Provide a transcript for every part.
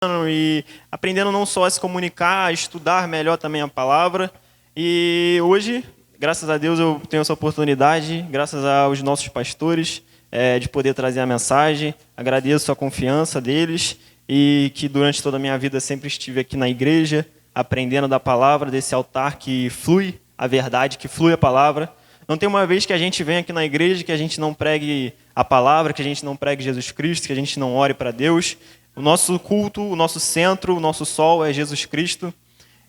e aprendendo não só a se comunicar, a estudar melhor também a palavra. E hoje, graças a Deus, eu tenho essa oportunidade, graças aos nossos pastores, de poder trazer a mensagem. Agradeço a confiança deles e que durante toda a minha vida sempre estive aqui na igreja, aprendendo da palavra, desse altar que flui a verdade, que flui a palavra. Não tem uma vez que a gente vem aqui na igreja que a gente não pregue a palavra, que a gente não pregue Jesus Cristo, que a gente não ore para Deus. O nosso culto, o nosso centro, o nosso sol é Jesus Cristo.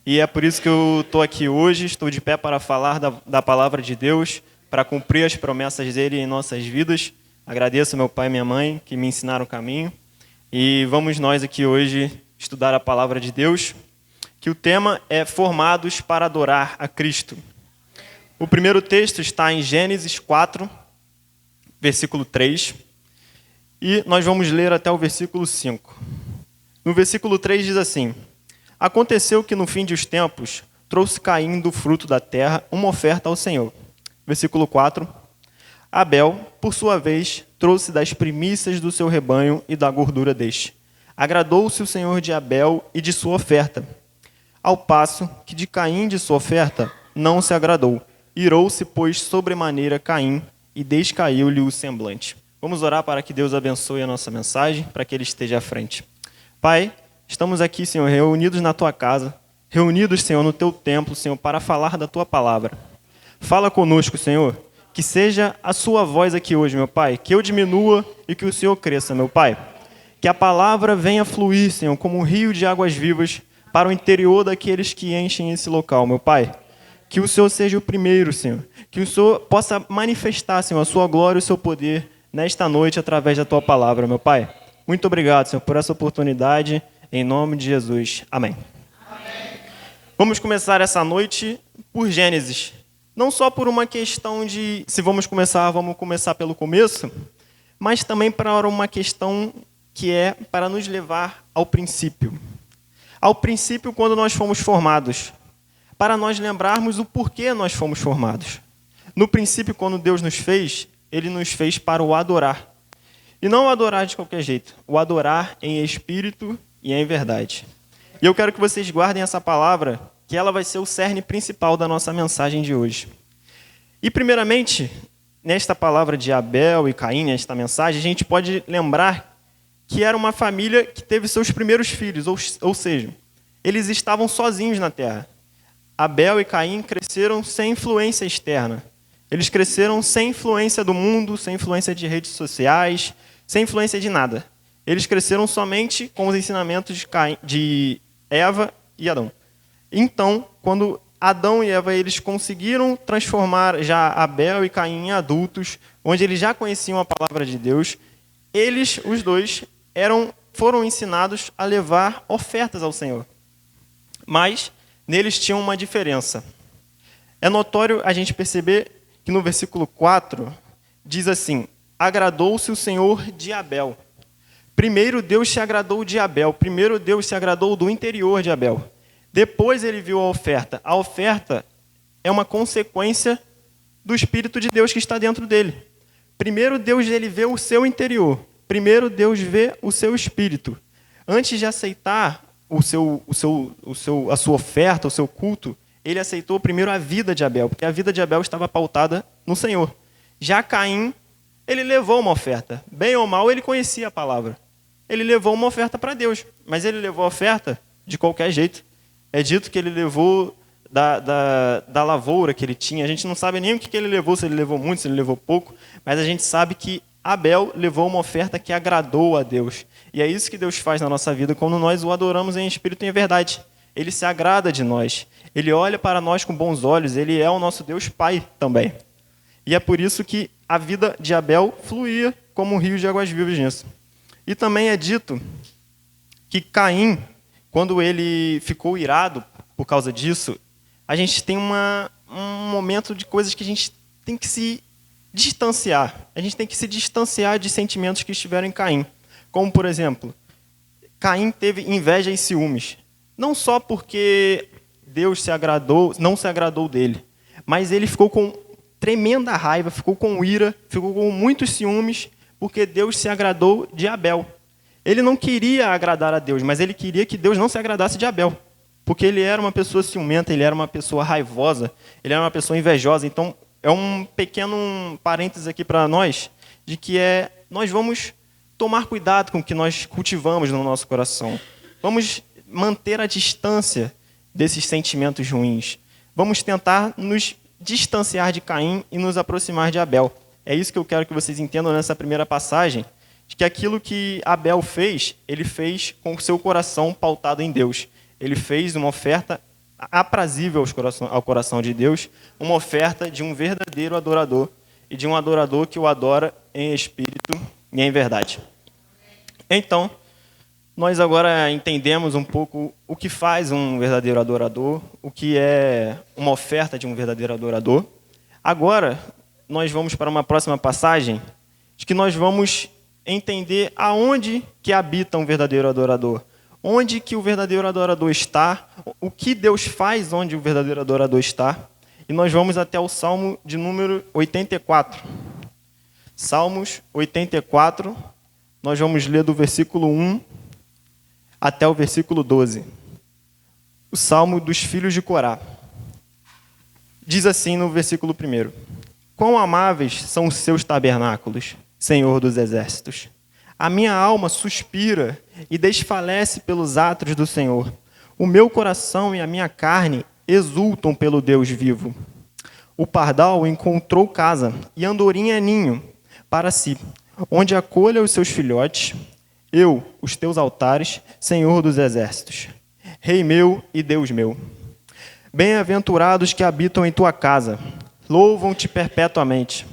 E é por isso que eu estou aqui hoje, estou de pé para falar da palavra de Deus, para cumprir as promessas dele em nossas vidas. Agradeço meu pai e minha mãe que me ensinaram o caminho. E vamos nós aqui hoje estudar a palavra de Deus, que o tema é Formados para Adorar a Cristo. O primeiro texto está em Gênesis 4, versículo 3. E nós vamos ler até o versículo 5. No versículo 3 diz assim: Aconteceu que no fim dos tempos trouxe Caim do fruto da terra uma oferta ao Senhor. Versículo 4. Abel, por sua vez, trouxe das primícias do seu rebanho e da gordura deste. Agradou-se o Senhor de Abel e de sua oferta, ao passo que de Caim de sua oferta não se agradou. Irou-se, pois, sobremaneira Caim e descaiu-lhe o semblante. Vamos orar para que Deus abençoe a nossa mensagem, para que Ele esteja à frente. Pai, estamos aqui, Senhor, reunidos na Tua casa, reunidos, Senhor, no Teu templo, Senhor, para falar da Tua palavra. Fala conosco, Senhor, que seja a Sua voz aqui hoje, meu Pai, que eu diminua e que o Senhor cresça, meu Pai. Que a palavra venha fluir, Senhor, como um rio de águas vivas para o interior daqueles que enchem esse local, meu Pai. Que o Senhor seja o primeiro, Senhor. Que o Senhor possa manifestar, Senhor, a Sua glória e o Seu poder nesta noite através da Tua palavra, meu Pai. Muito obrigado, Senhor, por essa oportunidade. Em nome de Jesus. Amém. Amém. Vamos começar essa noite por Gênesis. Não só por uma questão de, se vamos começar pelo começo, mas também para uma questão que é para nos levar ao princípio. Ao princípio, quando nós fomos formados. Para nós lembrarmos o porquê nós fomos formados. No princípio, quando Deus nos fez, Ele nos fez para o adorar. E não o adorar de qualquer jeito, o adorar em espírito e em verdade. E eu quero que vocês guardem essa palavra, que ela vai ser o cerne principal da nossa mensagem de hoje. E primeiramente, nesta palavra de Abel e Caim, nesta mensagem, a gente pode lembrar que era uma família que teve seus primeiros filhos, ou seja, eles estavam sozinhos na terra. Abel e Caim cresceram sem influência externa. Eles cresceram sem influência do mundo, sem influência de redes sociais, sem influência de nada. Eles cresceram somente com os ensinamentos de Eva e Adão. Então, quando Adão e Eva eles conseguiram transformar já Abel e Caim em adultos, onde eles já conheciam a palavra de Deus, eles, os dois, foram ensinados a levar ofertas ao Senhor. Mas neles tinha uma diferença. É notório a gente perceber que no versículo 4 diz assim: agradou-se o Senhor de Abel. Primeiro Deus se agradou de Abel. Primeiro Deus se agradou do interior de Abel. Depois ele viu a oferta. A oferta é uma consequência do Espírito de Deus que está dentro dele. Primeiro Deus ele vê o seu interior. Primeiro Deus vê o seu espírito. Antes de aceitar a sua oferta, o seu culto, ele aceitou primeiro a vida de Abel, porque a vida de Abel estava pautada no Senhor. Já Caim, ele levou uma oferta. Bem ou mal, ele conhecia a palavra. Ele levou uma oferta para Deus, mas ele levou a oferta de qualquer jeito. É dito que ele levou da lavoura que ele tinha. A gente não sabe nem o que ele levou, se ele levou muito, se ele levou pouco, mas a gente sabe que Abel levou uma oferta que agradou a Deus. E é isso que Deus faz na nossa vida quando nós o adoramos em espírito e em verdade. Ele se agrada de nós. Ele olha para nós com bons olhos. Ele é o nosso Deus Pai também. E é por isso que a vida de Abel fluía como um rio de águas vivas nisso. E também é dito que Caim, quando ele ficou irado por causa disso, a gente tem um momento de coisas que a gente tem que se distanciar. A gente tem que se distanciar de sentimentos que estiveram em Caim. Como, por exemplo, Caim teve inveja e ciúmes. Não só porque Deus não se agradou dele, mas ele ficou com tremenda raiva, ficou com ira, ficou com muitos ciúmes, porque Deus se agradou de Abel. Ele não queria agradar a Deus, mas ele queria que Deus não se agradasse de Abel. Porque ele era uma pessoa ciumenta, ele era uma pessoa raivosa, ele era uma pessoa invejosa. Então, é um pequeno parênteses aqui para nós, de que nós vamos tomar cuidado com o que nós cultivamos no nosso coração. Vamos manter a distância desses sentimentos ruins. Vamos tentar nos distanciar de Caim e nos aproximar de Abel. É isso que eu quero que vocês entendam nessa primeira passagem, de que aquilo que Abel fez, ele fez com o seu coração pautado em Deus. Ele fez uma oferta aprazível ao coração de Deus, uma oferta de um verdadeiro adorador e de um adorador que o adora em espírito e em verdade. Então, nós agora entendemos um pouco o que faz um verdadeiro adorador, o que é uma oferta de um verdadeiro adorador. Agora, nós vamos para uma próxima passagem, de que nós vamos entender aonde que habita um verdadeiro adorador. Onde que o verdadeiro adorador está, o que Deus faz onde o verdadeiro adorador está. E nós vamos até o Salmo de número 84. Salmos 84, nós vamos ler do versículo 1 até o versículo 12. O Salmo dos filhos de Corá. Diz assim no versículo 1: Quão amáveis são os seus tabernáculos, Senhor dos exércitos! A minha alma suspira e desfalece pelos átrios do Senhor. O meu coração e a minha carne exultam pelo Deus vivo. O pardal encontrou casa e andorinha ninho para si, onde acolha os seus filhotes. Eu, os teus altares, Senhor dos exércitos, Rei meu e Deus meu. Bem-aventurados que habitam em tua casa, louvam-te perpetuamente.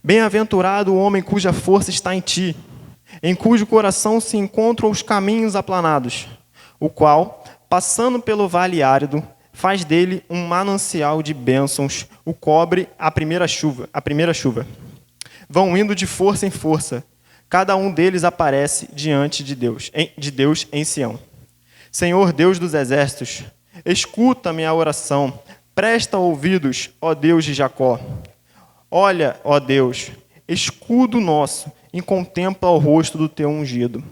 Bem-aventurado o homem cuja força está em ti, em cujo coração se encontram os caminhos aplanados, o qual, passando pelo vale árido, faz dele um manancial de bênçãos, o cobre a primeira chuva. Vão indo de força em força, cada um deles aparece diante de Deus em Sião. Senhor Deus dos exércitos, escuta minha oração, presta ouvidos, ó Deus de Jacó. Olha, ó Deus, escudo nosso, e contempla o rosto do teu ungido.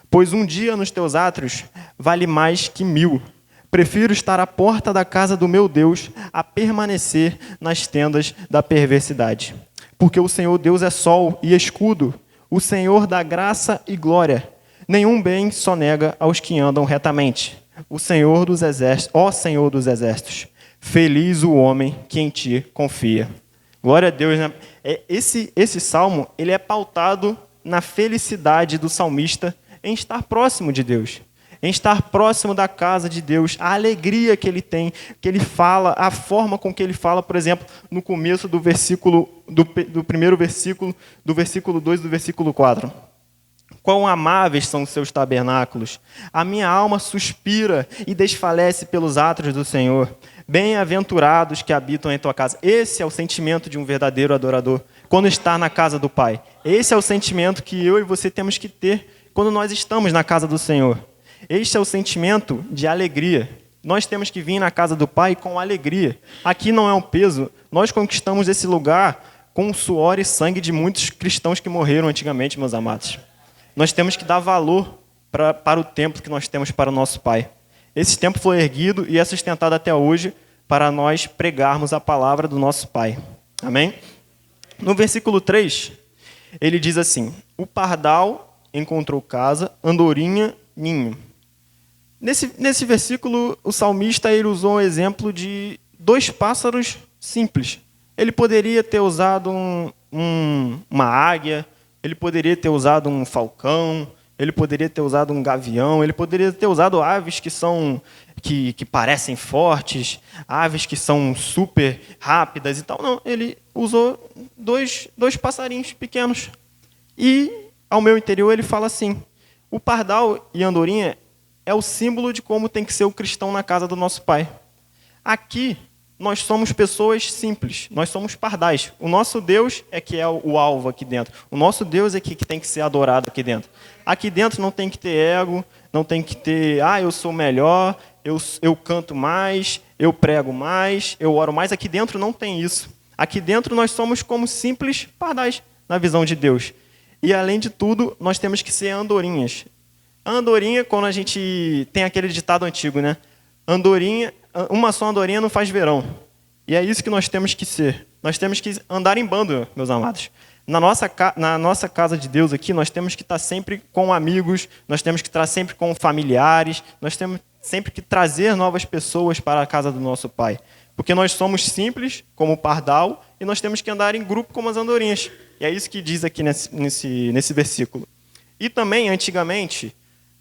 Pois um dia nos teus átrios vale mais que 1000. Prefiro estar à porta da casa do meu Deus a permanecer nas tendas da perversidade. Porque o Senhor Deus é sol e escudo, o Senhor dá graça e glória. Nenhum bem sonega aos que andam retamente. O Senhor dos exércitos, ó Senhor dos exércitos, feliz o homem que em ti confia. Glória a Deus, né? Esse salmo, ele é pautado na felicidade do salmista em estar próximo de Deus, em estar próximo da casa de Deus, a alegria que ele tem, que ele fala, a forma com que ele fala, por exemplo, no começo do versículo, do primeiro versículo, do versículo 2 e do versículo 4. Quão amáveis são os seus tabernáculos! A minha alma suspira e desfalece pelos átrios do Senhor. Bem-aventurados que habitam em tua casa. Esse é o sentimento de um verdadeiro adorador, quando está na casa do Pai. Esse é o sentimento que eu e você temos que ter quando nós estamos na casa do Senhor. Este é o sentimento de alegria. Nós temos que vir na casa do Pai com alegria. Aqui não é um peso. Nós conquistamos esse lugar com o suor e sangue de muitos cristãos que morreram antigamente, meus amados. Nós temos que dar valor para o templo que nós temos para o nosso Pai. Esse templo foi erguido e é sustentado até hoje para nós pregarmos a palavra do nosso Pai. Amém? No versículo 3, ele diz assim: o pardal encontrou casa, andorinha, ninho. Nesse versículo, o salmista ele usou um exemplo de 2 pássaros simples. Ele poderia ter usado uma águia, ele poderia ter usado um falcão, ele poderia ter usado um gavião, ele poderia ter usado aves que parecem fortes, aves que são super rápidas e tal. Não, ele usou dois passarinhos pequenos. E, ao meu interior, ele fala assim: o pardal e a andorinha é o símbolo de como tem que ser o cristão na casa do nosso Pai. Aqui, nós somos pessoas simples, nós somos pardais. O nosso Deus é que é o alvo aqui dentro. O nosso Deus é que tem que ser adorado aqui dentro. Aqui dentro não tem que ter ego, não tem que ter, eu sou melhor, eu canto mais, eu prego mais, eu oro mais. Aqui dentro não tem isso. Aqui dentro nós somos como simples pardais na visão de Deus. E, além de tudo, nós temos que ser andorinhas. A andorinha, quando a gente tem aquele ditado antigo, né? Andorinha, uma só andorinha não faz verão. E é isso que nós temos que ser. Nós temos que andar em bando, meus amados. Na nossa casa de Deus aqui, nós temos que estar sempre com amigos, nós temos que estar sempre com familiares, nós temos sempre que trazer novas pessoas para a casa do nosso Pai. Porque nós somos simples, como o pardal, e nós temos que andar em grupo como as andorinhas. E é isso que diz aqui nesse versículo. E também, antigamente,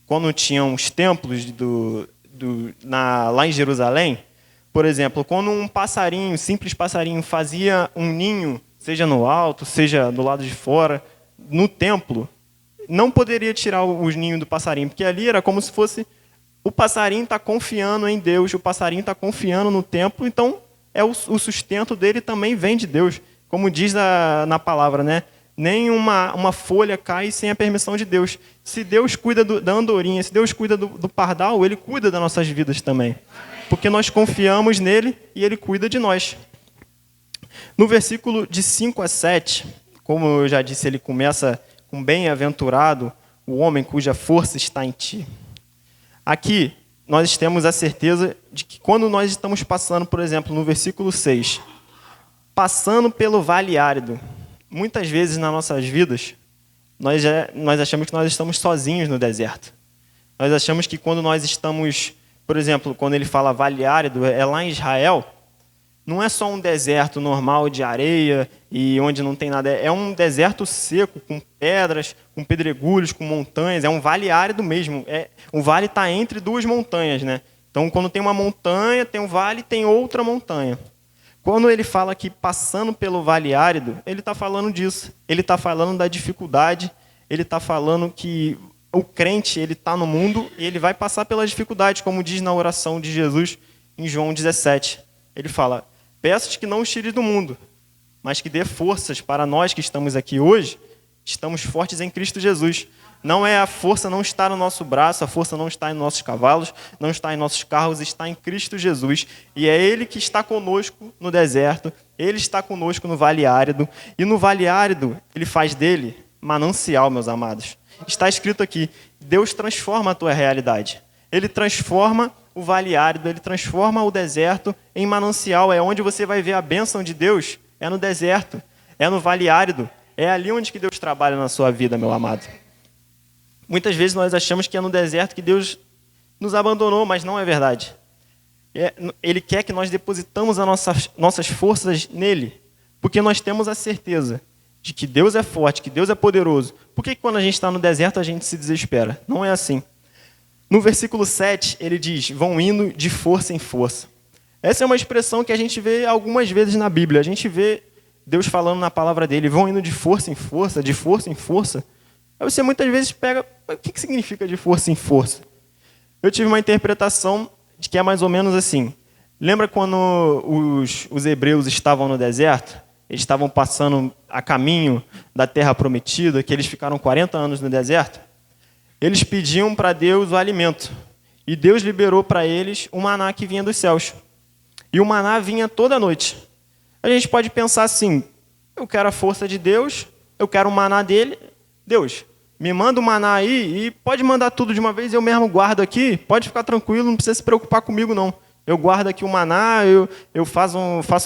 quando tinham os templos lá em Jerusalém, por exemplo, quando um passarinho, simples passarinho, fazia um ninho, seja no alto, seja do lado de fora, no templo, não poderia tirar os ninhos do passarinho, porque ali era como se fosse o passarinho está confiando em Deus, o passarinho está confiando no templo, então o sustento dele também vem de Deus, como diz na palavra, né? Nem uma folha cai sem a permissão de Deus. Se Deus cuida da andorinha, se Deus cuida do pardal, Ele cuida das nossas vidas também. Porque nós confiamos nele e Ele cuida de nós. No versículo de 5 a 7, como eu já disse, ele começa com bem-aventurado o homem cuja força está em ti. Aqui, nós temos a certeza de que quando nós estamos passando, por exemplo, no versículo 6, passando pelo vale árido, muitas vezes nas nossas vidas, nós achamos que nós estamos sozinhos no deserto. Nós achamos que quando nós estamos, por exemplo, quando ele fala vale árido, é lá em Israel, não é só um deserto normal de areia e onde não tem nada. É um deserto seco, com pedras, com pedregulhos, com montanhas. É um vale árido mesmo. O vale está entre duas montanhas, né? Então, quando tem uma montanha, tem um vale e tem outra montanha. Quando ele fala que passando pelo vale árido, ele está falando disso. Ele está falando da dificuldade. Ele está falando que o crente ele está no mundo e ele vai passar pela dificuldade, como diz na oração de Jesus em João 17. Ele fala: peço-te que não os tires do mundo, mas que dê forças para nós que estamos aqui hoje, estamos fortes em Cristo Jesus. Não é a força não está no nosso braço, a força não está em nossos cavalos, não está em nossos carros, está em Cristo Jesus. E é Ele que está conosco no deserto, Ele está conosco no vale árido. E no vale árido, Ele faz dele manancial, meus amados. Está escrito aqui, Deus transforma a tua realidade. Ele transforma o vale árido, ele transforma o deserto em manancial. É onde você vai ver a bênção de Deus, é no deserto, é no vale árido. É ali onde que Deus trabalha na sua vida, meu amado. Muitas vezes nós achamos que é no deserto que Deus nos abandonou, mas não é verdade. Ele quer que nós depositamos as nossas forças nele, porque nós temos a certeza de que Deus é forte, que Deus é poderoso. Por que quando a gente está no deserto a gente se desespera? Não é assim. No versículo 7, ele diz, vão indo de força em força. Essa é uma expressão que a gente vê algumas vezes na Bíblia. A gente vê Deus falando na palavra dele, vão indo de força em força, de força em força. Aí você muitas vezes pega, o que significa de força em força? Eu tive uma interpretação de que é mais ou menos assim. Lembra quando os hebreus estavam no deserto? Eles estavam passando a caminho da terra prometida, que eles ficaram 40 anos no deserto? Eles pediam para Deus o alimento. E Deus liberou para eles o maná que vinha dos céus. E o maná vinha toda noite. A gente pode pensar assim, eu quero a força de Deus, eu quero o maná dele. Deus, me manda o maná aí e pode mandar tudo de uma vez, eu mesmo guardo aqui, pode ficar tranquilo, não precisa se preocupar comigo não. Eu guardo aqui o maná, eu faço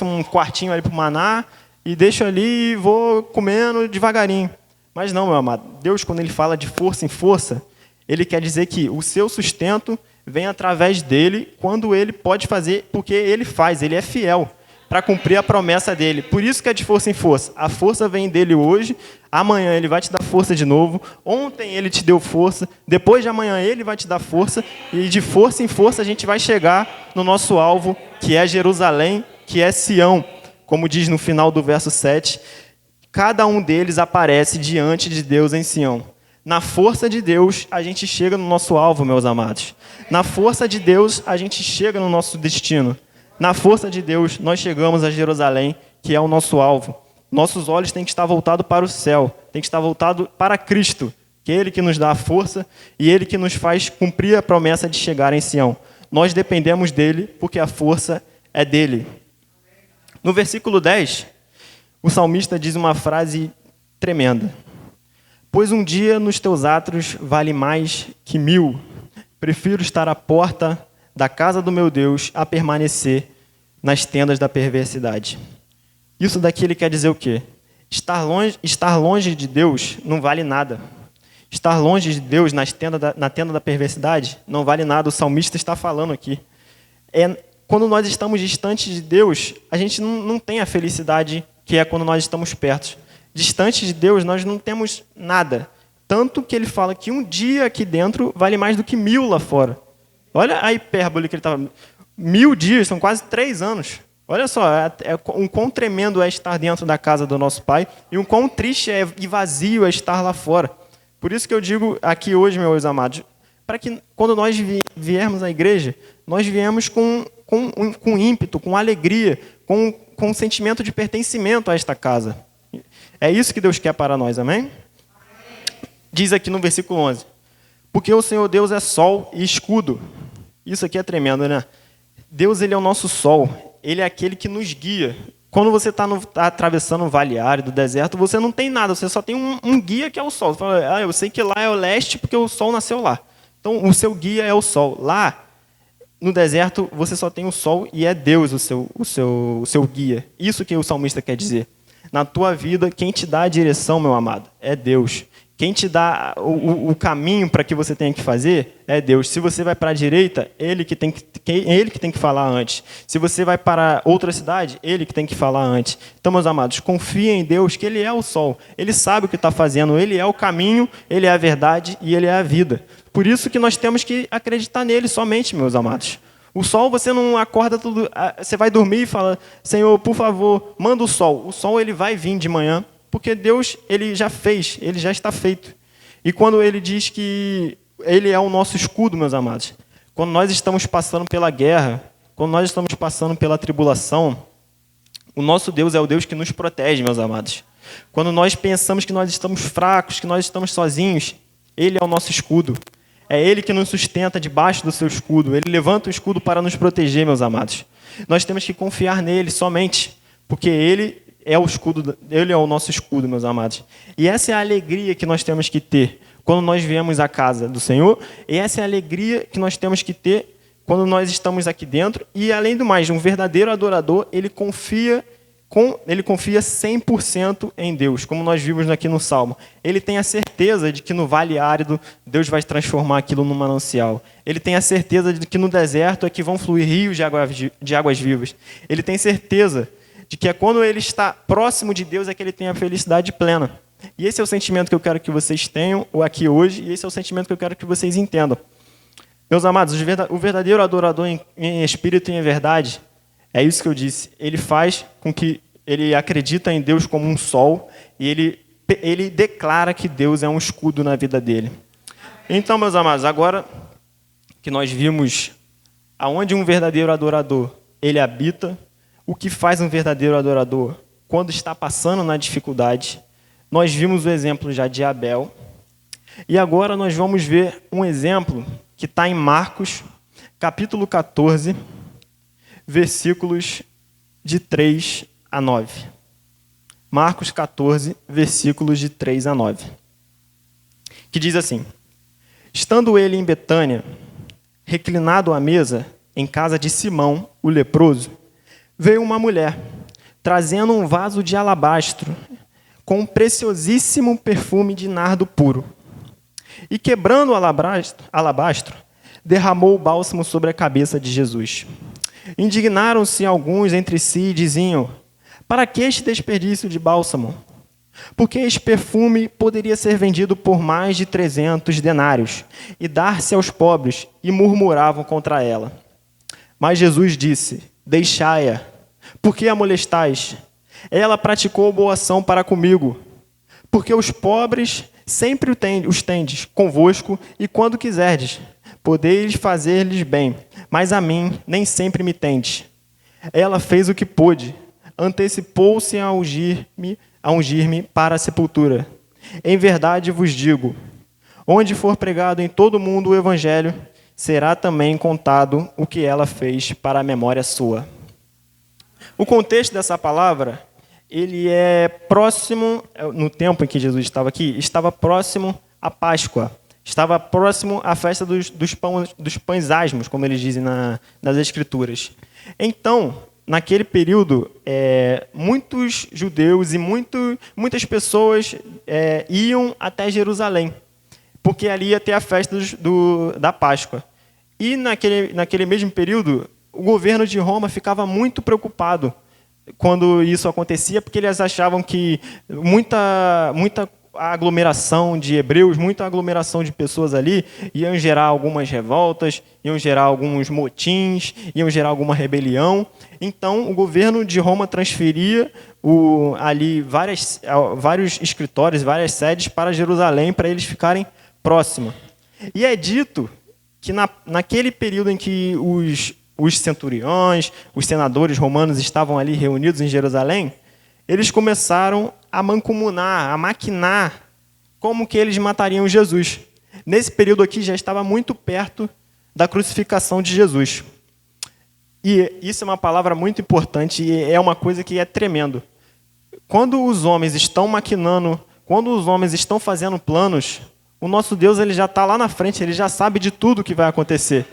um quartinho ali para o maná e deixo ali e vou comendo devagarinho. Mas não, meu amado, Deus, quando ele fala de força em força, ele quer dizer que o seu sustento vem através dele, quando ele pode fazer, porque ele faz, ele é fiel para cumprir a promessa dele. Por isso que é de força em força. A força vem dele hoje, amanhã ele vai te dar força de novo, ontem ele te deu força, depois de amanhã ele vai te dar força, e de força em força a gente vai chegar no nosso alvo, que é Jerusalém, que é Sião. Como diz no final do verso 7, cada um deles aparece diante de Deus em Sião. Na força de Deus, a gente chega no nosso alvo, meus amados. Na força de Deus, a gente chega no nosso destino. Na força de Deus, nós chegamos a Jerusalém, que é o nosso alvo. Nossos olhos têm que estar voltados para o céu, têm que estar voltados para Cristo, que é Ele que nos dá a força e Ele que nos faz cumprir a promessa de chegar em Sião. Nós dependemos dEle, porque a força é dEle. No versículo 10, o salmista diz uma frase tremenda. Pois um dia nos teus átrios vale mais que 1000. Prefiro estar à porta da casa do meu Deus a permanecer nas tendas da perversidade. Isso daqui ele quer dizer o quê? Estar longe de Deus não vale nada. Estar longe de Deus na tenda da perversidade não vale nada. O salmista está falando aqui. Quando nós estamos distantes de Deus, a gente não tem a felicidade que é quando nós estamos perto. Distante de Deus, nós não temos nada. Tanto que ele fala que um dia aqui dentro vale mais do que 1000 lá fora. Olha a hipérbole que ele estava. 1000 dias, são quase 3 anos. Olha só, um quão tremendo é estar dentro da casa do nosso Pai e um quão triste e vazio é estar lá fora. Por isso que eu digo aqui hoje, meus amados, para que quando nós viermos à igreja, nós viemos com ímpeto, com alegria, com um sentimento de pertencimento a esta casa. É isso que Deus quer para nós, amém? Diz aqui no versículo 11, porque o Senhor Deus é sol e escudo. Isso aqui é tremendo, né? Deus, ele é o nosso sol, ele é aquele que nos guia. Quando você está atravessando um vale árido, deserto, você não tem nada, você só tem um guia que é o sol. Você fala, eu sei que lá é o leste porque o sol nasceu lá. Então, o seu guia é o sol. Lá, no deserto, você só tem o sol e é Deus o seu guia. Isso que o salmista quer dizer. Na tua vida, quem te dá a direção, meu amado, é Deus. Quem te dá o caminho para que você tenha que fazer é Deus. Se você vai para a direita, ele que tem que falar antes. Se você vai para outra cidade, ele que tem que falar antes. Então, meus amados, confiem em Deus, que ele é o sol. Ele sabe o que está fazendo. Ele é o caminho, ele é a verdade e ele é a vida. Por isso que nós temos que acreditar nele somente, meus amados. O sol, você não acorda tudo, você vai dormir e fala, Senhor, por favor, manda o sol. O sol, ele vai vir de manhã, porque Deus, ele já fez, ele já está feito. E quando ele diz que ele é o nosso escudo, meus amados, quando nós estamos passando pela guerra, quando nós estamos passando pela tribulação, o nosso Deus é o Deus que nos protege, meus amados. Quando nós pensamos que nós estamos fracos, que nós estamos sozinhos, ele é o nosso escudo. É ele que nos sustenta debaixo do seu escudo. Ele levanta o escudo para nos proteger, meus amados. Nós temos que confiar nele somente, porque ele é o escudo, ele é o nosso escudo, meus amados. E essa é a alegria que nós temos que ter quando nós viemos à casa do Senhor. E essa é a alegria que nós temos que ter quando nós estamos aqui dentro. E além do mais, um verdadeiro adorador, ele confia 100% em Deus, como nós vimos aqui no Salmo. Ele tem a certeza de que no vale árido, Deus vai transformar aquilo num manancial. Ele tem a certeza de que no deserto é que vão fluir rios de águas vivas. Ele tem certeza de que é quando ele está próximo de Deus é que ele tem a felicidade plena. E esse é o sentimento que eu quero que vocês tenham aqui hoje, e esse é o sentimento que eu quero que vocês entendam. Meus amados, o verdadeiro adorador em espírito e em verdade, é isso que eu disse. Ele faz com que ele acredita em Deus como um sol e ele declara que Deus é um escudo na vida dele. Então, meus amados, agora que nós vimos aonde um verdadeiro adorador ele habita, o que faz um verdadeiro adorador quando está passando na dificuldade, nós vimos o exemplo já de Abel. E agora nós vamos ver um exemplo que está em Marcos, capítulo 14, versículos de 3 a 9. Marcos 14, versículos de 3 a 9. Que diz assim: estando ele em Betânia, reclinado à mesa, em casa de Simão, o leproso, veio uma mulher, trazendo um vaso de alabastro, com um preciosíssimo perfume de nardo puro. E quebrando o alabastro, derramou o bálsamo sobre a cabeça de Jesus. Indignaram-se alguns entre si e diziam: para que este desperdício de bálsamo? Porque este perfume poderia ser vendido por mais de 300 denários e dar-se aos pobres, e murmuravam contra ela. Mas Jesus disse: deixai-a, por que a molestais? Ela praticou boa ação para comigo, porque os pobres sempre os tendes convosco, e quando quiserdes, podeis fazer-lhes bem, mas a mim nem sempre me tendes. Ela fez o que pôde, antecipou-se a ungir-me para a sepultura. Em verdade vos digo, onde for pregado em todo o mundo o evangelho, será também contado o que ela fez para a memória sua. O contexto dessa palavra ele é próximo, no tempo em que Jesus estava aqui, estava próximo à Páscoa. Estava próximo à festa dos pães asmos, como eles dizem nas Escrituras. Então, naquele período, muitos judeus e muitas pessoas iam até Jerusalém, porque ali ia ter a festa da Páscoa. E naquele mesmo período, o governo de Roma ficava muito preocupado quando isso acontecia, porque eles achavam que muita aglomeração de hebreus, muita aglomeração de pessoas ali, iam gerar algumas revoltas, iam gerar alguns motins, iam gerar alguma rebelião. Então, o governo de Roma transferia ali vários escritórios, várias sedes para Jerusalém, para eles ficarem próximos. E é dito que naquele período em que os centuriões, os senadores romanos estavam ali reunidos em Jerusalém, eles começaram a mancomunar, a maquinar como que eles matariam Jesus. Nesse período aqui já estava muito perto da crucificação de Jesus. E isso é uma palavra muito importante e é uma coisa que é tremendo. Quando os homens estão maquinando, quando os homens estão fazendo planos, o nosso Deus ele já está lá na frente, ele já sabe de tudo que vai acontecer.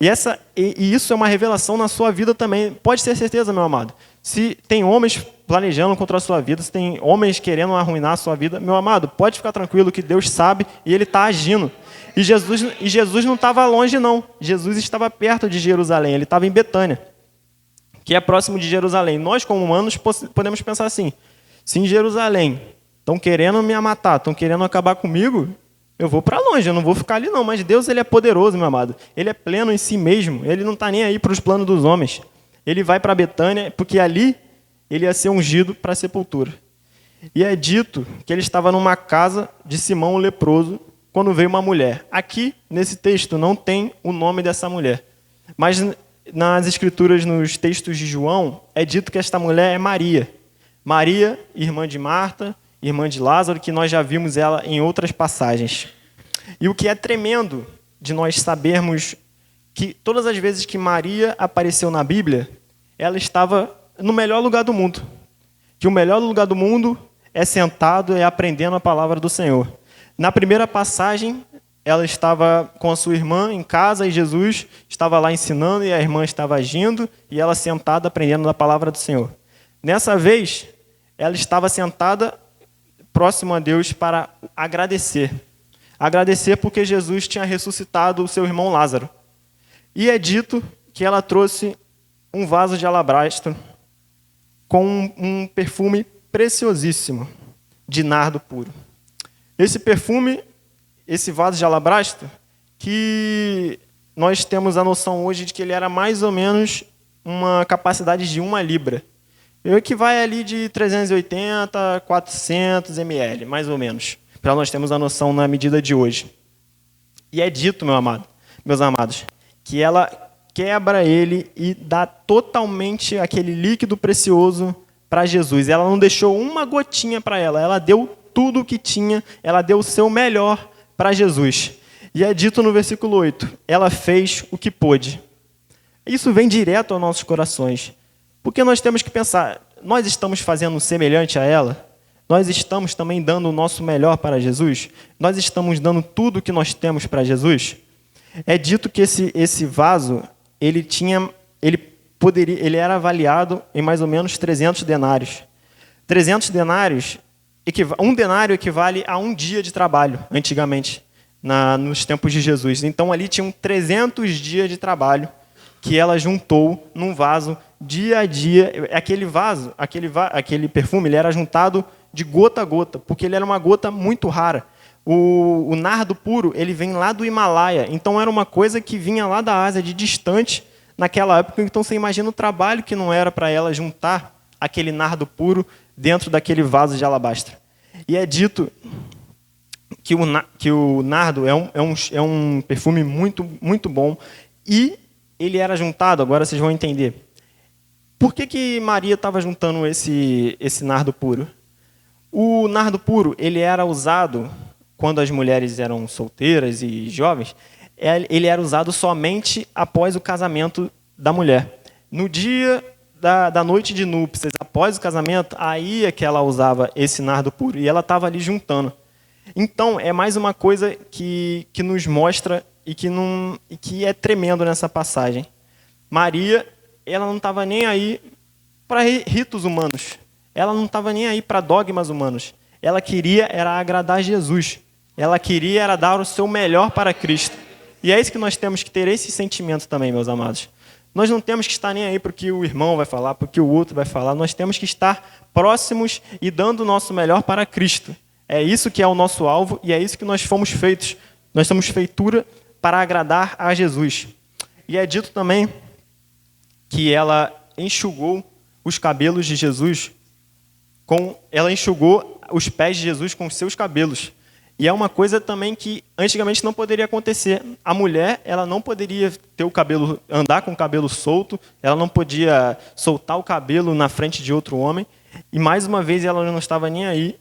E isso é uma revelação na sua vida também. Pode ter certeza, meu amado. Se tem homens planejando contra a sua vida, se tem homens querendo arruinar a sua vida, meu amado, pode ficar tranquilo que Deus sabe e Ele está agindo. E Jesus não estava longe, não. Jesus estava perto de Jerusalém, ele estava em Betânia, que é próximo de Jerusalém. Nós, como humanos, podemos pensar assim, se em Jerusalém estão querendo me matar, estão querendo acabar comigo, eu vou para longe, eu não vou ficar ali não. Mas Deus ele é poderoso, meu amado. Ele é pleno em si mesmo. Ele não está nem aí para os planos dos homens. Ele vai para Betânia, porque ali ele ia ser ungido para a sepultura. E é dito que ele estava numa casa de Simão o leproso, quando veio uma mulher. Aqui, nesse texto, não tem o nome dessa mulher. Mas nas escrituras, nos textos de João, é dito que esta mulher é Maria. Maria, irmã de Marta, irmã de Lázaro, que nós já vimos ela em outras passagens. E o que é tremendo de nós sabermos que todas as vezes que Maria apareceu na Bíblia, ela estava no melhor lugar do mundo. Que o melhor lugar do mundo é sentado e aprendendo a palavra do Senhor. Na primeira passagem, ela estava com a sua irmã em casa e Jesus estava lá ensinando e a irmã estava agindo e ela sentada aprendendo a palavra do Senhor. Nessa vez, ela estava sentada próximo a Deus para agradecer. Agradecer porque Jesus tinha ressuscitado o seu irmão Lázaro. E é dito que ela trouxe um vaso de alabastro com um perfume preciosíssimo de nardo puro. Esse perfume, esse vaso de alabastro, que nós temos a noção hoje de que ele era mais ou menos uma capacidade de 1 libra. O que vai ali de 380 a 400 ml, mais ou menos, para nós termos a noção na medida de hoje. E é dito, meus amados, que ela quebra ele e dá totalmente aquele líquido precioso para Jesus. Ela não deixou uma gotinha para ela deu tudo o que tinha, ela deu o seu melhor para Jesus. E é dito no versículo 8, ela fez o que pôde. Isso vem direto aos nossos corações. Porque nós temos que pensar, nós estamos fazendo semelhante a ela? Nós estamos também dando o nosso melhor para Jesus? Nós estamos dando tudo o que nós temos para Jesus? É dito que esse vaso, ele era avaliado em mais ou menos 300 denários. 300 denários, um denário equivale a um dia de trabalho, antigamente, nos tempos de Jesus. Então, ali tinham 300 dias de trabalho que ela juntou num vaso dia a dia. Aquele perfume, ele era juntado de gota a gota, porque ele era uma gota muito rara. O nardo puro, ele vem lá do Himalaia, então era uma coisa que vinha lá da Ásia, de distante, naquela época. Então você imagina o trabalho que não era para ela juntar aquele nardo puro dentro daquele vaso de alabastro. E é dito que o nardo é um perfume muito, muito bom, e ele era juntado, agora vocês vão entender. Por que Maria estava juntando esse nardo puro? O nardo puro, ele era usado quando as mulheres eram solteiras e jovens, ele era usado somente após o casamento da mulher. No dia da noite de núpcias, após o casamento, aí é que ela usava esse nardo puro. E ela estava ali juntando. Então, é mais uma coisa que nos mostra e que é tremendo nessa passagem. Maria, ela não estava nem aí para ritos humanos. Ela não estava nem aí para dogmas humanos. Ela queria era agradar Jesus. Ela queria era dar o seu melhor para Cristo. E é isso que nós temos que ter, esse sentimento também, meus amados. Nós não temos que estar nem aí para o que o irmão vai falar, para o que o outro vai falar. Nós temos que estar próximos e dando o nosso melhor para Cristo. É isso que é o nosso alvo e é isso que nós fomos feitos. Nós somos feitura para agradar a Jesus. E é dito também que ela enxugou os cabelos de Jesus, ela enxugou os pés de Jesus com os seus cabelos. E é uma coisa também que antigamente não poderia acontecer. A mulher, ela não poderia ter o cabelo, andar com o cabelo solto, ela não podia soltar o cabelo na frente de outro homem. E mais uma vez ela não estava nem aí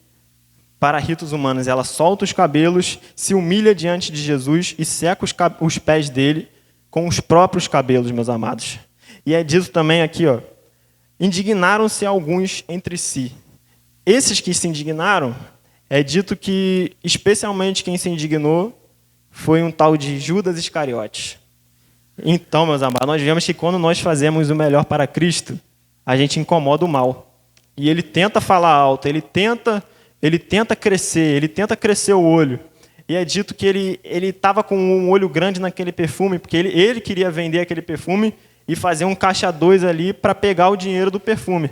para ritos humanos. Ela solta os cabelos, se humilha diante de Jesus e seca os pés dele com os próprios cabelos, meus amados. E é dito também aqui, ó, indignaram-se alguns entre si. Esses que se indignaram, é dito que, especialmente quem se indignou, foi um tal de Judas Iscariotes. Então, meus amados, nós vemos que quando nós fazemos o melhor para Cristo, a gente incomoda o mal. E ele tenta falar alto, ele tenta crescer o olho. E é dito que ele estava com um olho grande naquele perfume, porque ele queria vender aquele perfume e fazer um caixa 2 ali para pegar o dinheiro do perfume.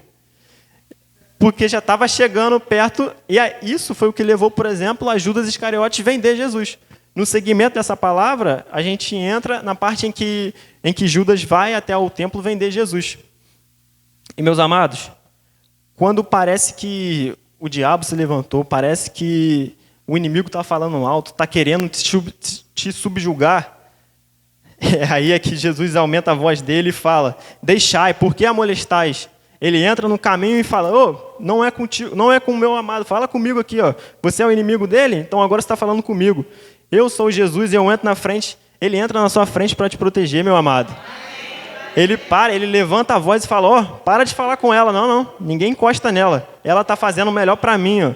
Porque já estava chegando perto, e isso foi o que levou, por exemplo, a Judas Iscariotes vender Jesus. No segmento dessa palavra, a gente entra na parte em que Judas vai até o templo vender Jesus. E, meus amados, quando parece que o diabo se levantou, parece que o inimigo está falando alto, está querendo te subjugar, aí é que Jesus aumenta a voz dele e fala: deixai, por que a molestais? Ele entra no caminho e fala: não é contigo, não é com o meu amado, fala comigo aqui, ó. Você é o inimigo dele? Então agora você está falando comigo. Eu sou Jesus e eu entro na frente, ele entra na sua frente para te proteger, meu amado. Ele levanta a voz e fala: para de falar com ela, não, ninguém encosta nela. Ela está fazendo o melhor para mim, ó.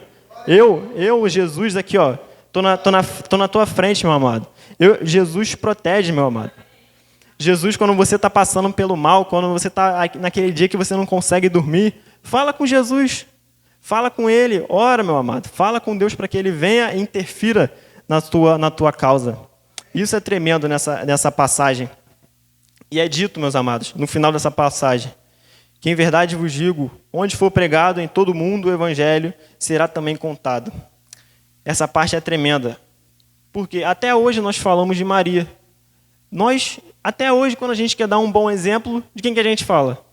Eu, Jesus aqui, ó, tô na tua frente, meu amado. Jesus protege, meu amado. Jesus, quando você está passando pelo mal, quando você está naquele dia que você não consegue dormir, fala com Jesus, fala com Ele, ora, meu amado, fala com Deus para que Ele venha e interfira na tua causa. Isso é tremendo nessa passagem. E é dito, meus amados, no final dessa passagem, que em verdade vos digo, onde for pregado em todo o mundo o Evangelho, será também contado. Essa parte é tremenda, porque até hoje nós falamos de Maria. Até hoje, quando a gente quer dar um bom exemplo, de quem que a gente fala?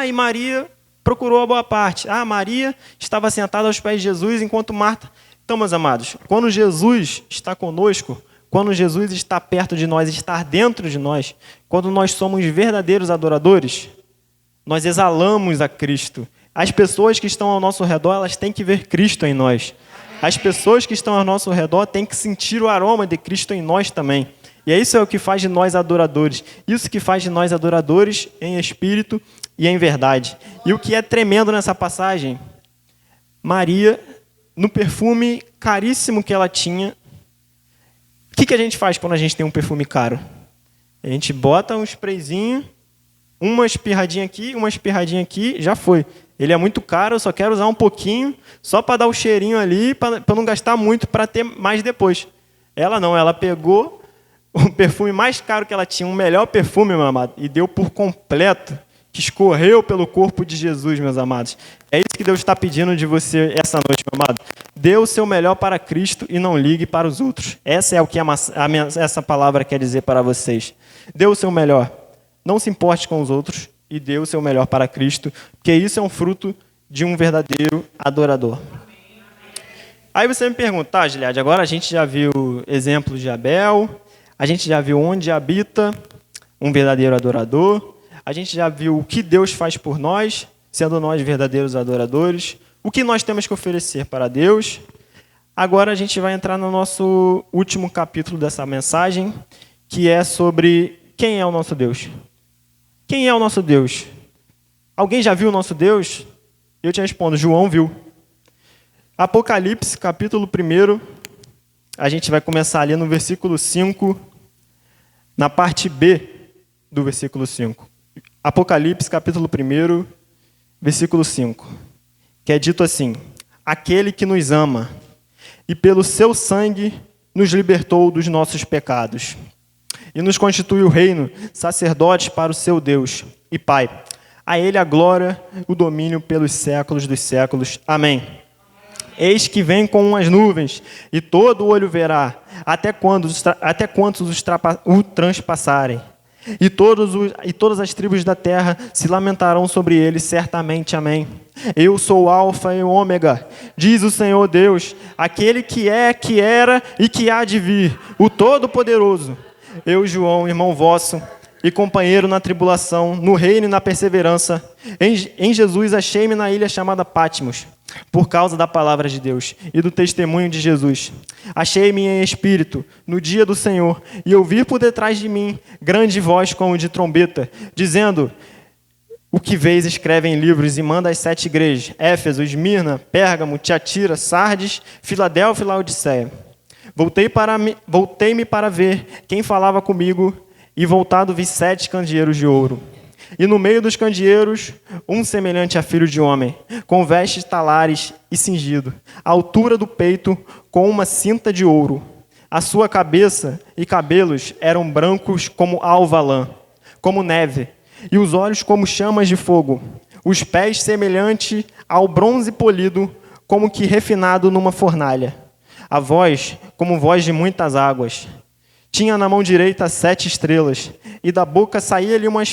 E Maria procurou a boa parte. Maria estava sentada aos pés de Jesus, enquanto Marta... Então, meus amados, quando Jesus está conosco, quando Jesus está perto de nós, está dentro de nós, quando nós somos verdadeiros adoradores, nós exalamos a Cristo. As pessoas que estão ao nosso redor, elas têm que ver Cristo em nós. As pessoas que estão ao nosso redor têm que sentir o aroma de Cristo em nós também. E isso é o que faz de nós adoradores. Isso que faz de nós adoradores em espírito e em verdade. E o que é tremendo nessa passagem, Maria, no perfume caríssimo que ela tinha, o que a gente faz quando a gente tem um perfume caro? A gente bota um sprayzinho, uma espirradinha aqui, já foi. Ele é muito caro, eu só quero usar um pouquinho, só para dar o cheirinho ali, para não gastar muito, para ter mais depois. Ela não, ela pegou o perfume mais caro que ela tinha, um melhor perfume, meu amado, e deu por completo, que escorreu pelo corpo de Jesus, meus amados. É isso que Deus está pedindo de você essa noite, meu amado. Dê o seu melhor para Cristo e não ligue para os outros. Essa é o que essa palavra quer dizer para vocês. Dê o seu melhor. Não se importe com os outros e dê o seu melhor para Cristo, porque isso é um fruto de um verdadeiro adorador. Aí você me pergunta, Gilead, agora a gente já viu exemplos de Abel, a gente já viu onde habita um verdadeiro adorador, a gente já viu o que Deus faz por nós, sendo nós verdadeiros adoradores, o que nós temos que oferecer para Deus. Agora a gente vai entrar no nosso último capítulo dessa mensagem, que é sobre quem é o nosso Deus. Quem é o nosso Deus? Alguém já viu o nosso Deus? Eu te respondo, João viu. Apocalipse, capítulo 1, a gente vai começar ali no versículo 5, na parte B do versículo 5. Apocalipse, capítulo 1, versículo 5, que é dito assim: aquele que nos ama e pelo seu sangue nos libertou dos nossos pecados e nos constituiu reino, sacerdotes para o seu Deus e Pai. A ele a glória, o domínio pelos séculos dos séculos. Amém. Eis que vem com as nuvens, e todo olho verá, até quantos o transpassarem. E todas as tribos da terra se lamentarão sobre ele, certamente. Amém. Eu sou o Alfa e o Ômega, diz o Senhor Deus, aquele que é, que era e que há de vir, o Todo-Poderoso. Eu, João, irmão vosso, e companheiro na tribulação, no reino e na perseverança, em Jesus achei-me na ilha chamada Patmos, por causa da palavra de Deus e do testemunho de Jesus. Achei-me em espírito no dia do Senhor, e ouvi por detrás de mim grande voz como de trombeta, dizendo: o que vês escreve em livros e manda às 7 igrejas: Éfeso, Esmirna, Pérgamo, Tiatira, Sardes, Filadélfia e Laodiceia. Voltei-me para ver quem falava comigo, e voltado vi 7 candeeiros de ouro. E no meio dos candeeiros, um semelhante a filho de homem, com vestes talares e cingido, à altura do peito, com uma cinta de ouro. A sua cabeça e cabelos eram brancos como alva lã, como neve, e os olhos como chamas de fogo. Os pés semelhante ao bronze polido, como que refinado numa fornalha. A voz como voz de muitas águas. Tinha na mão direita 7 estrelas, e da boca saía-lhe uma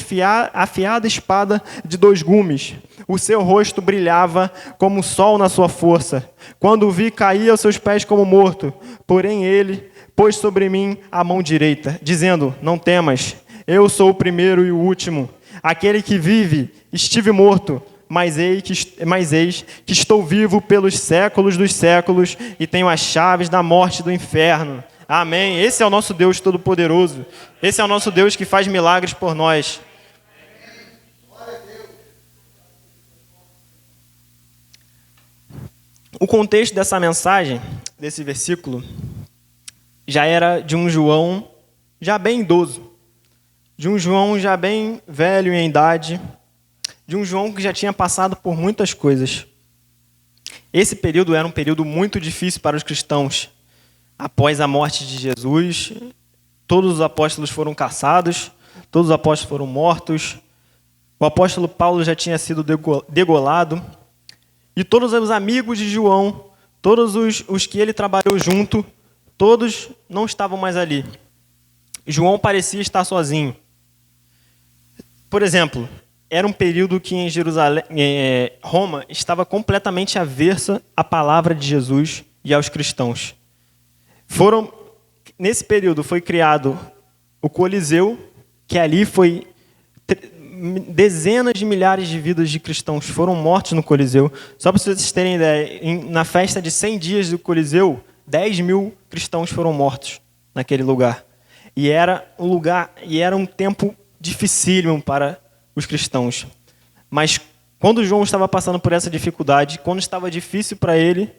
afiada espada de 2 gumes. O seu rosto brilhava como o sol na sua força. Quando o vi, caía aos seus pés como morto. Porém ele pôs sobre mim a mão direita, dizendo: não temas, eu sou o primeiro e o último. Aquele que vive, estive morto, mas eis que estou vivo pelos séculos dos séculos, e tenho as chaves da morte e do inferno. Amém. Esse é o nosso Deus Todo-Poderoso. Esse é o nosso Deus que faz milagres por nós. O contexto dessa mensagem, desse versículo, já era de um João já bem idoso, de um João já bem velho em idade, de um João que já tinha passado por muitas coisas. Esse período era um período muito difícil para os cristãos. Após a morte de Jesus, todos os apóstolos foram caçados, todos os apóstolos foram mortos, o apóstolo Paulo já tinha sido degolado, e todos os amigos de João, todos os que ele trabalhou junto, todos não estavam mais ali. João parecia estar sozinho. Por exemplo, era um período que em Jerusalém, Roma estava completamente aversa à palavra de Jesus e aos cristãos. Nesse período foi criado o Coliseu, que ali foi dezenas de milhares de vidas de cristãos foram mortos no Coliseu. Só para vocês terem ideia, na festa de 100 dias do Coliseu, 10 mil cristãos foram mortos naquele lugar. E era um tempo dificílimo para os cristãos. Mas quando João estava passando por essa dificuldade, quando estava difícil para ele,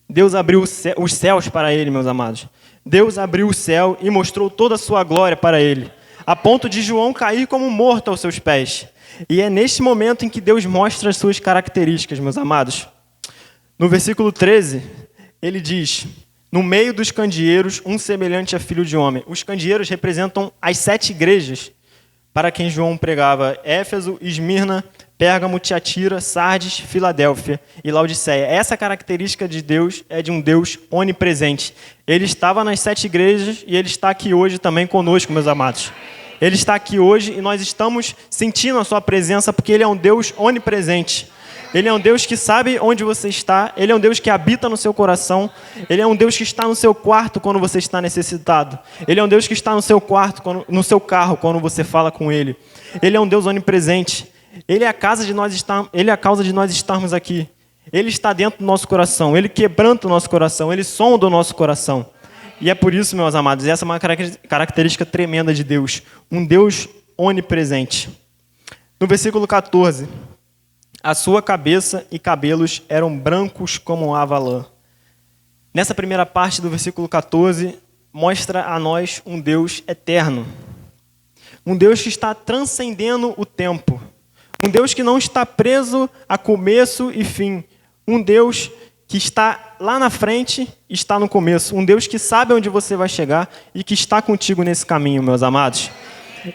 Deus abriu os céus para ele, meus amados. Deus abriu o céu e mostrou toda a sua glória para ele, a ponto de João cair como morto aos seus pés. E é neste momento em que Deus mostra as suas características, meus amados. No versículo 13, ele diz: no meio dos candeeiros, um semelhante a filho de homem. Os candeeiros representam as 7 igrejas para quem João pregava: Éfeso, Esmirna, Pérgamo, Tiatira, Sardes, Filadélfia e Laodiceia. Essa característica de Deus é de um Deus onipresente. Ele estava nas 7 igrejas e Ele está aqui hoje também conosco, meus amados. Ele está aqui hoje e nós estamos sentindo a sua presença porque Ele é um Deus onipresente. Ele é um Deus que sabe onde você está. Ele é um Deus que habita no seu coração. Ele é um Deus que está no seu quarto quando você está necessitado. Ele é um Deus que está no seu quarto, no seu carro, quando você fala com Ele. Ele é um Deus onipresente. Ele é a causa de nós estarmos aqui. Ele está dentro do nosso coração. Ele quebranta o nosso coração. Ele sonda o nosso coração. E é por isso, meus amados, essa é uma característica tremenda de Deus. Um Deus onipresente. No versículo 14, A sua cabeça e cabelos eram brancos como a lã. Nessa primeira parte do versículo 14, mostra a nós um Deus eterno. Um Deus que está transcendendo o tempo. Um Deus que não está preso a começo e fim. Um Deus que está lá na frente e está no começo. Um Deus que sabe onde você vai chegar e que está contigo nesse caminho, meus amados.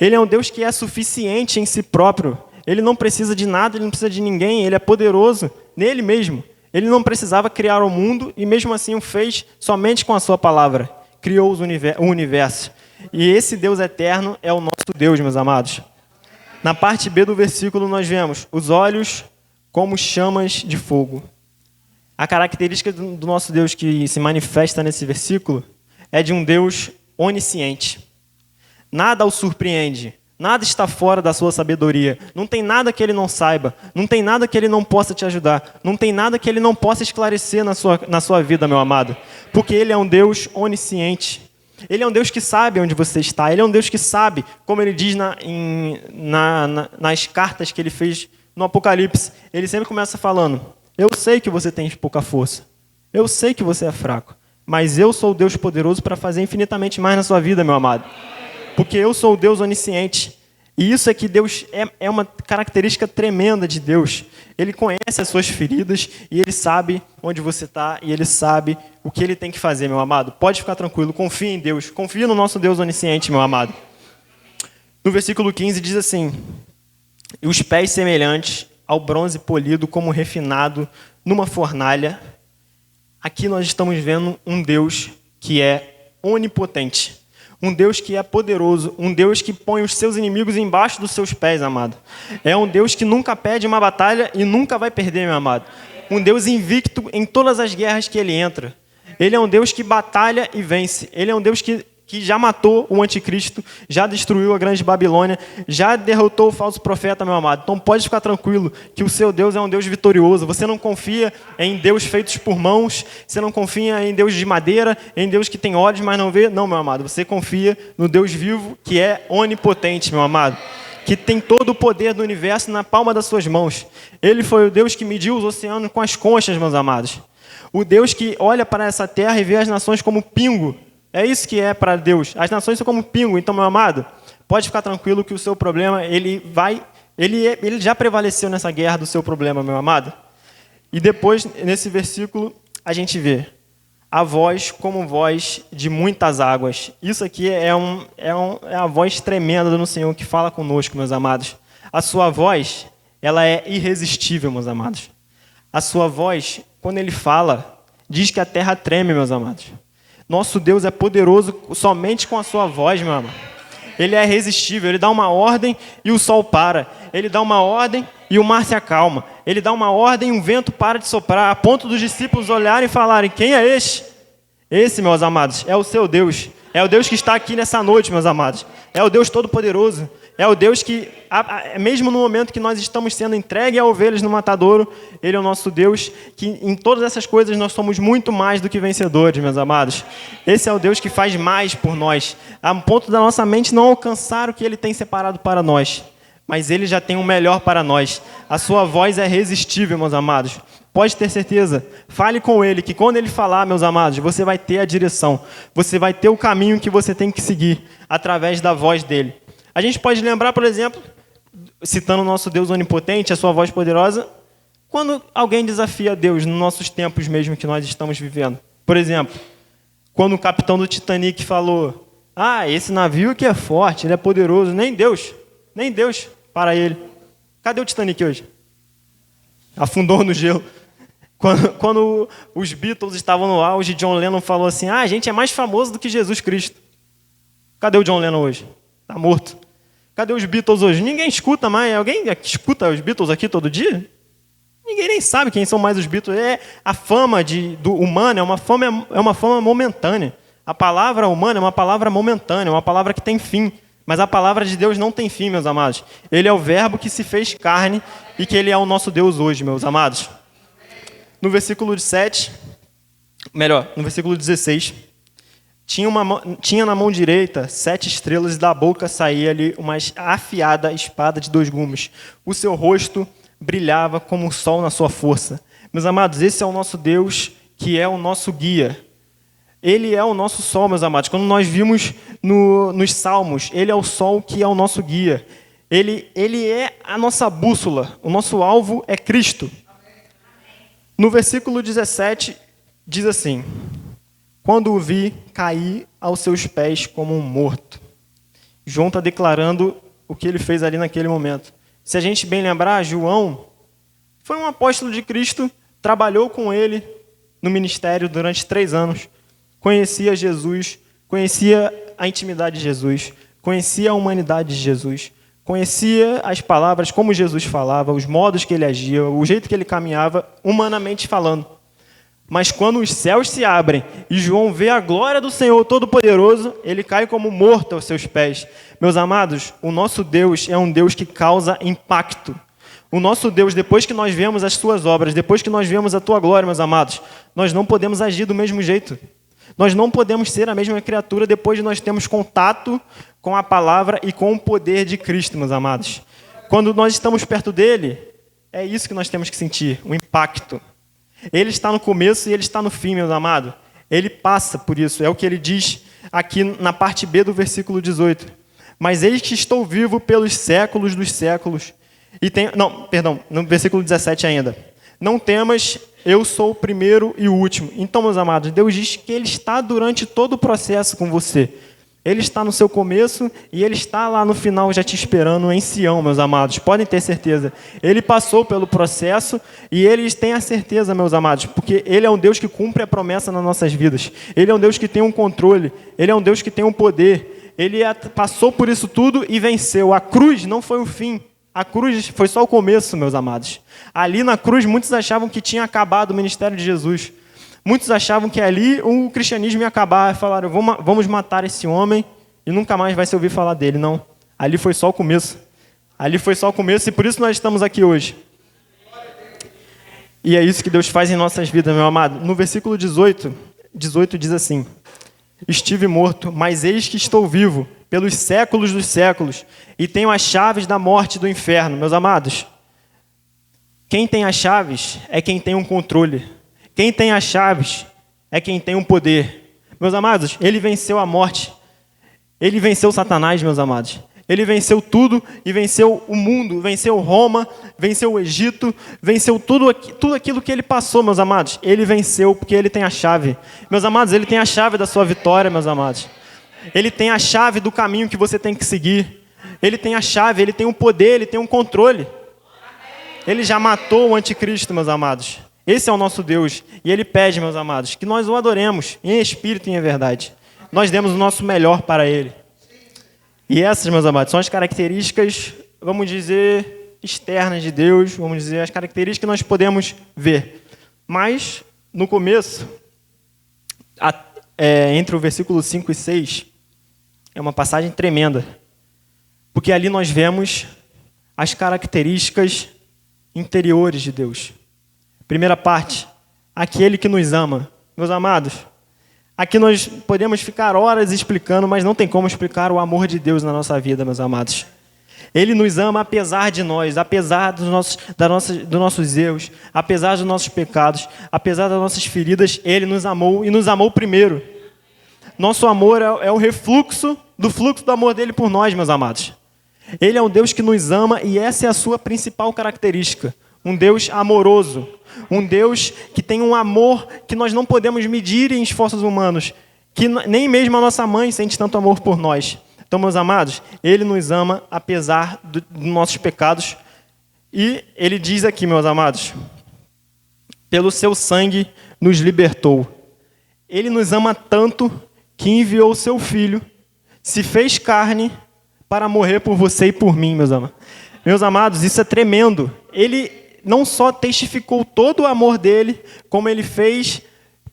Ele é um Deus que é suficiente em si próprio. Ele não precisa de nada, ele não precisa de ninguém. Ele é poderoso nele mesmo. Ele não precisava criar o mundo e mesmo assim o fez somente com a sua palavra. Criou o universo. E esse Deus eterno é o nosso Deus, meus amados. Na parte B do versículo nós vemos os olhos como chamas de fogo. A característica do nosso Deus que se manifesta nesse versículo é de um Deus onisciente. Nada o surpreende, nada está fora da sua sabedoria. Não tem nada que ele não saiba, não tem nada que ele não possa te ajudar, não tem nada que ele não possa esclarecer na sua vida, meu amado. Porque ele é um Deus onisciente. Ele é um Deus que sabe onde você está. Ele é um Deus que sabe, como ele diz nas cartas que ele fez no Apocalipse. Ele sempre começa falando: eu sei que você tem pouca força. Eu sei que você é fraco. Mas eu sou o Deus poderoso para fazer infinitamente mais na sua vida, meu amado. Porque eu sou o Deus onisciente. E isso é que Deus é uma característica tremenda de Deus. Ele conhece as suas feridas e ele sabe onde você está e ele sabe o que ele tem que fazer, meu amado. Pode ficar tranquilo, confia em Deus, confia no nosso Deus onisciente, meu amado. No versículo 15 diz assim: e os pés semelhantes ao bronze polido como refinado numa fornalha. Aqui nós estamos vendo um Deus que é onipotente. Um Deus que é poderoso, um Deus que põe os seus inimigos embaixo dos seus pés, amado. É um Deus que nunca perde uma batalha e nunca vai perder, meu amado. Um Deus invicto em todas as guerras que ele entra. Ele é um Deus que batalha e vence. Ele é um Deus que já matou o anticristo, já destruiu a grande Babilônia, já derrotou o falso profeta, meu amado. Então pode ficar tranquilo que o seu Deus é um Deus vitorioso. Você não confia em Deus feitos por mãos, você não confia em Deus de madeira, em Deus que tem olhos, mas não vê. Não, meu amado, você confia no Deus vivo, que é onipotente, meu amado, que tem todo o poder do universo na palma das suas mãos. Ele foi o Deus que mediu os oceanos com as conchas, meus amados. O Deus que olha para essa terra e vê as nações como pingo. É isso que é para Deus. As nações são como pingo. Então, meu amado, pode ficar tranquilo que o seu problema, ele já prevaleceu nessa guerra do seu problema, meu amado. E depois, nesse versículo, a gente vê a voz como voz de muitas águas. Isso aqui é a voz tremenda do Senhor que fala conosco, meus amados. A sua voz, ela é irresistível, meus amados. A sua voz, quando ele fala, diz que a terra treme, meus amados. Nosso Deus é poderoso somente com a sua voz, meu amado. Ele é irresistível. Ele dá uma ordem e o sol para. Ele dá uma ordem e o mar se acalma. Ele dá uma ordem e o vento para de soprar, a ponto dos discípulos olharem e falarem: quem é este? Esse, meus amados, é o seu Deus. É o Deus que está aqui nessa noite, meus amados. É o Deus Todo-Poderoso. É o Deus que, mesmo no momento que nós estamos sendo entregues a ovelhas no matadouro, Ele é o nosso Deus, que em todas essas coisas nós somos muito mais do que vencedores, meus amados. Esse é o Deus que faz mais por nós, a ponto da nossa mente não alcançar o que Ele tem separado para nós. Mas Ele já tem o melhor para nós. A sua voz é irresistível, meus amados. Pode ter certeza. Fale com Ele, que quando Ele falar, meus amados, você vai ter a direção. Você vai ter o caminho que você tem que seguir, através da voz dEle. A gente pode lembrar, por exemplo, citando o nosso Deus onipotente, a sua voz poderosa, quando alguém desafia Deus nos nossos tempos mesmo que nós estamos vivendo. Por exemplo, quando o capitão do Titanic falou: esse navio aqui é forte, ele é poderoso, nem Deus para ele. Cadê o Titanic hoje? Afundou no gelo. Quando os Beatles estavam no auge, John Lennon falou assim: a gente é mais famoso do que Jesus Cristo. Cadê o John Lennon hoje? Está morto. Cadê os Beatles hoje? Ninguém escuta mais. Alguém escuta os Beatles aqui todo dia? Ninguém nem sabe quem são mais os Beatles. A fama do humano é uma fama momentânea. A palavra humana é uma palavra momentânea, uma palavra que tem fim. Mas a palavra de Deus não tem fim, meus amados. Ele é o verbo que se fez carne e que Ele é o nosso Deus hoje, meus amados. No versículo 16, tinha na mão direita 7 estrelas e da boca saía-lhe uma afiada espada de 2 gumes. O seu rosto brilhava como o sol na sua força. Meus amados, esse é o nosso Deus, que é o nosso guia. Ele é o nosso sol, meus amados. Quando nós vimos nos Salmos, ele é o sol que é o nosso guia. Ele é a nossa bússola. O nosso alvo é Cristo. No versículo 17, diz assim: quando o vi, caí aos seus pés como um morto. João está declarando o que ele fez ali naquele momento. Se a gente bem lembrar, João foi um apóstolo de Cristo, trabalhou com ele no ministério durante 3 anos, conhecia Jesus, conhecia a intimidade de Jesus, conhecia a humanidade de Jesus, conhecia as palavras, como Jesus falava, os modos que ele agia, o jeito que ele caminhava, humanamente falando. Mas quando os céus se abrem e João vê a glória do Senhor Todo-Poderoso, ele cai como morto aos seus pés. Meus amados, o nosso Deus é um Deus que causa impacto. O nosso Deus, depois que nós vemos as suas obras, depois que nós vemos a tua glória, meus amados, nós não podemos agir do mesmo jeito. Nós não podemos ser a mesma criatura depois de nós termos contato com a palavra e com o poder de Cristo, meus amados. Quando nós estamos perto dele, é isso que nós temos que sentir, o impacto. Ele está no começo e ele está no fim, meus amados. Ele passa por isso. É o que ele diz aqui na parte B do versículo 18. Mas eis que estou vivo pelos séculos dos séculos. No versículo 17 ainda. Não temas, eu sou o primeiro e o último. Então, meus amados, Deus diz que ele está durante todo o processo com você. Ele está no seu começo e ele está lá no final já te esperando em Sião, meus amados. Podem ter certeza. Ele passou pelo processo e eles têm a certeza, meus amados, porque ele é um Deus que cumpre a promessa nas nossas vidas. Ele é um Deus que tem um controle. Ele é um Deus que tem um poder. Ele passou por isso tudo e venceu. A cruz não foi o fim. A cruz foi só o começo, meus amados. Ali na cruz, muitos achavam que tinha acabado o ministério de Jesus. Muitos achavam que ali o cristianismo ia acabar. Falaram, vamos matar esse homem e nunca mais vai se ouvir falar dele. Não, ali foi só o começo. Ali foi só o começo e por isso nós estamos aqui hoje. E é isso que Deus faz em nossas vidas, meu amado. No versículo 18 diz assim: estive morto, mas eis que estou vivo pelos séculos dos séculos e tenho as chaves da morte e do inferno. Meus amados, quem tem as chaves é quem tem um controle. Quem tem as chaves é quem tem um poder. Meus amados, ele venceu a morte. Ele venceu Satanás, meus amados. Ele venceu tudo e venceu o mundo, venceu Roma, venceu o Egito, venceu tudo aquilo que ele passou, meus amados. Ele venceu porque ele tem a chave. Meus amados, ele tem a chave da sua vitória, meus amados. Ele tem a chave do caminho que você tem que seguir. Ele tem a chave, ele tem um poder, ele tem um controle. Ele já matou o anticristo, meus amados. Esse é o nosso Deus. E ele pede, meus amados, que nós o adoremos em espírito e em verdade. Nós demos o nosso melhor para ele. E essas, meus amados, são as características, vamos dizer, externas de Deus, vamos dizer, as características que nós podemos ver. Mas, no começo, entre o versículo 5 e 6, é uma passagem tremenda. Porque ali nós vemos as características interiores de Deus. Primeira parte, aquele que nos ama. Meus amados, aqui nós podemos ficar horas explicando, mas não tem como explicar o amor de Deus na nossa vida, meus amados. Ele nos ama apesar de nós, apesar dos nossos erros, apesar dos nossos pecados, apesar das nossas feridas, ele nos amou e nos amou primeiro. Nosso amor é o refluxo do fluxo do amor dele por nós, meus amados. Ele é um Deus que nos ama e essa é a sua principal característica. Um Deus amoroso. Um Deus que tem um amor que nós não podemos medir em esforços humanos. Que nem mesmo a nossa mãe sente tanto amor por nós. Então, meus amados, ele nos ama apesar dos nossos pecados. E ele diz aqui, meus amados, pelo seu sangue nos libertou. Ele nos ama tanto que enviou o seu filho, se fez carne para morrer por você e por mim, meus amados. Meus amados, isso é tremendo. Ele não só testificou todo o amor dele, como ele fez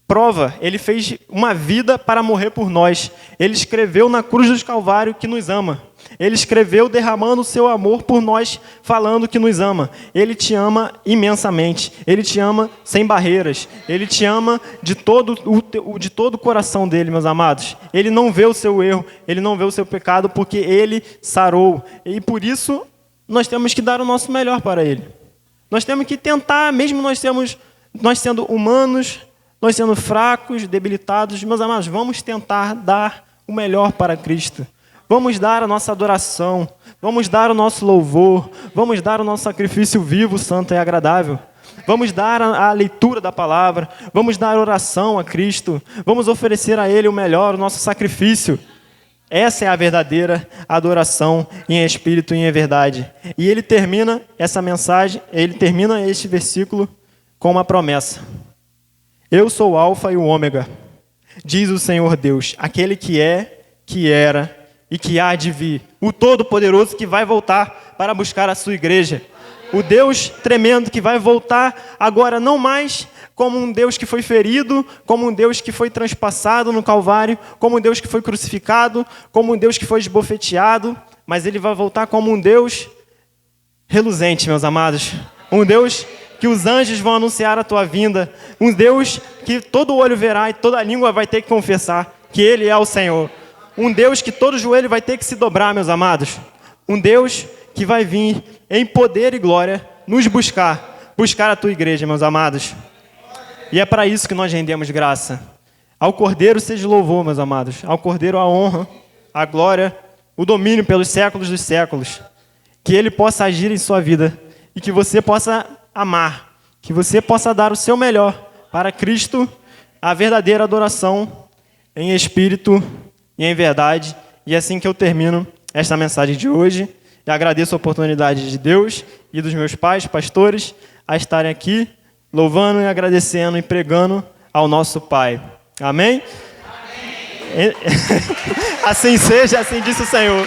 prova, ele fez uma vida para morrer por nós. Ele escreveu na cruz do Calvário que nos ama. Ele escreveu derramando o seu amor por nós, falando que nos ama. Ele te ama imensamente. Ele te ama sem barreiras. Ele te ama de todo o coração dele, meus amados. Ele não vê o seu erro, ele não vê o seu pecado, porque ele sarou. E por isso, nós temos que dar o nosso melhor para ele. Nós temos que tentar, mesmo nós sendo humanos, nós sendo fracos, debilitados, meus amados, vamos tentar dar o melhor para Cristo. Vamos dar a nossa adoração, vamos dar o nosso louvor, vamos dar o nosso sacrifício vivo, santo e agradável. Vamos dar a leitura da palavra, vamos dar oração a Cristo, vamos oferecer a Ele o melhor, o nosso sacrifício. Essa é a verdadeira adoração em espírito e em verdade. E ele termina essa mensagem, ele termina este versículo com uma promessa. Eu sou o Alfa e o Ômega, diz o Senhor Deus, aquele que é, que era e que há de vir, o Todo-Poderoso que vai voltar para buscar a sua igreja. O Deus tremendo que vai voltar agora não mais como um Deus que foi ferido, como um Deus que foi transpassado no Calvário, como um Deus que foi crucificado, como um Deus que foi esbofeteado, mas ele vai voltar como um Deus reluzente, meus amados. Um Deus que os anjos vão anunciar a tua vinda. Um Deus que todo olho verá e toda língua vai ter que confessar que Ele é o Senhor. Um Deus que todo joelho vai ter que se dobrar, meus amados. Um Deus que vai vir em poder e glória nos buscar a tua igreja, meus amados. E é para isso que nós rendemos graça. Ao Cordeiro seja o louvor, meus amados. Ao Cordeiro a honra, a glória, o domínio pelos séculos dos séculos. Que Ele possa agir em sua vida e que você possa amar, que você possa dar o seu melhor para Cristo, a verdadeira adoração em espírito e em verdade. E é assim que eu termino esta mensagem de hoje. E agradeço a oportunidade de Deus e dos meus pais, pastores, a estarem aqui, louvando e agradecendo e pregando ao nosso Pai. Amém? Amém. Assim seja, assim disse o Senhor.